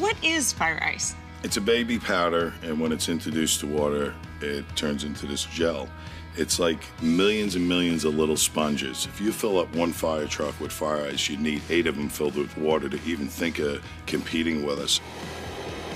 what is fire ice? It's a baby powder, and when it's introduced to water, it turns into this gel. It's like millions and millions of little sponges. If you fill up one fire truck with fire ice, you need 8 of them filled with water to even think of competing with us.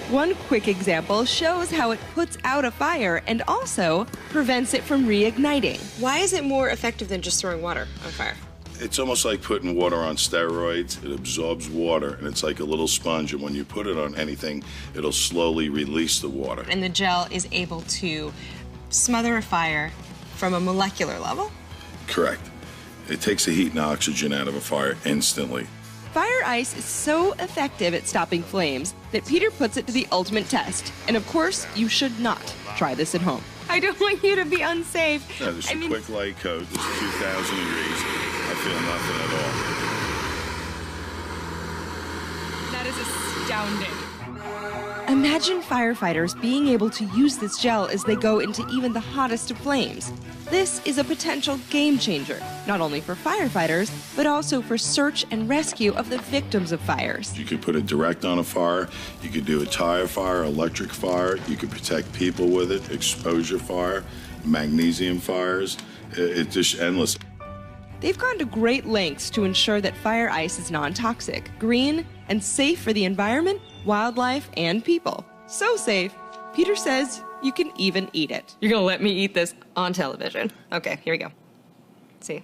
One quick example shows how it puts out a fire and also prevents it from reigniting. Why is it more effective than just throwing water on fire? It's almost like putting water on steroids. It absorbs water, and it's like a little sponge, and when you put it on anything, it'll slowly release the water. And the gel is able to smother a fire from a molecular level? Correct. It takes the heat and oxygen out of a fire instantly. Fire ice is so effective at stopping flames that Peter puts it to the ultimate test. And of course, you should not try this at home. I don't want you to be unsafe. No, this is a quick light coat. This is 2,000 degrees. I feel nothing at all. That is astounding. Imagine firefighters being able to use this gel as they go into even the hottest of flames. This is a potential game changer, not only for firefighters, but also for search and rescue of the victims of fires. You could put it direct on a fire. You could do a tire fire, electric fire. You could protect people with it, exposure fire, magnesium fires. It's just endless. They've gone to great lengths to ensure that fire ice is non-toxic, green, and safe for the environment, wildlife, and people. So safe, Peter says you can even eat it. You're gonna let me eat this on television. Okay, here we go. Let's see.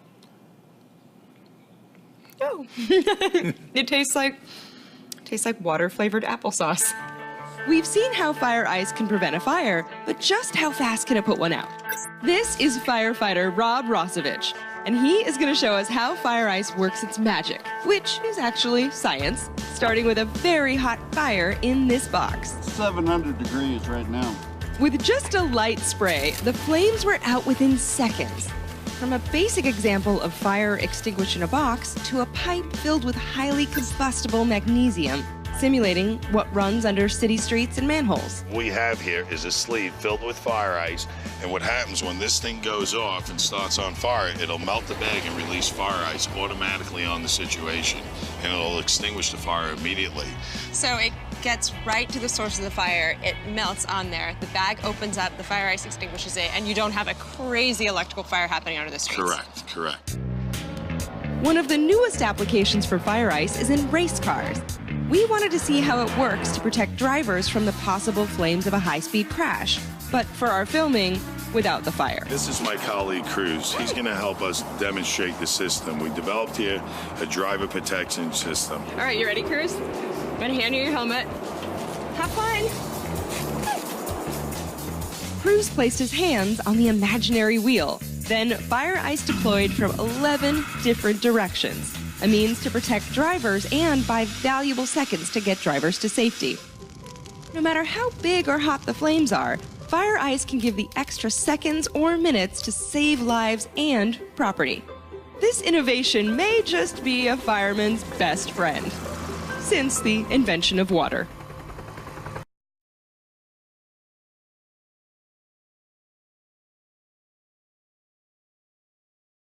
Oh, it tastes like water-flavored applesauce. We've seen how fire ice can prevent a fire, but just how fast can it put one out? This is firefighter Rob Rosovich, and he is going to show us how fire ice works its magic, which is actually science, starting with a very hot fire in this box. 700 degrees right now. With just a light spray, the flames were out within seconds. From a basic example of fire extinguished in a box to a pipe filled with highly combustible magnesium, simulating what runs under city streets and manholes. What we have here is a sleeve filled with fire ice, and what happens when this thing goes off and starts on fire, it'll melt the bag and release fire ice automatically on the situation, and it'll extinguish the fire immediately. So it gets right to the source of the fire, it melts on there, the bag opens up, the fire ice extinguishes it, and you don't have a crazy electrical fire happening under the streets. Correct. One of the newest applications for fire ice is in race cars. We wanted to see how it works to protect drivers from the possible flames of a high-speed crash, but for our filming, without the fire. This is my colleague, Cruz. He's going to help us demonstrate the system. We developed here a driver protection system. All right, you ready, Cruz? I'm gonna hand you your helmet. Have fun! Cruz placed his hands on the imaginary wheel. Then fire ice deployed from 11 different directions. A means to protect drivers and buy valuable seconds to get drivers to safety. No matter how big or hot the flames are, fire ice can give the extra seconds or minutes to save lives and property. This innovation may just be a fireman's best friend since the invention of water.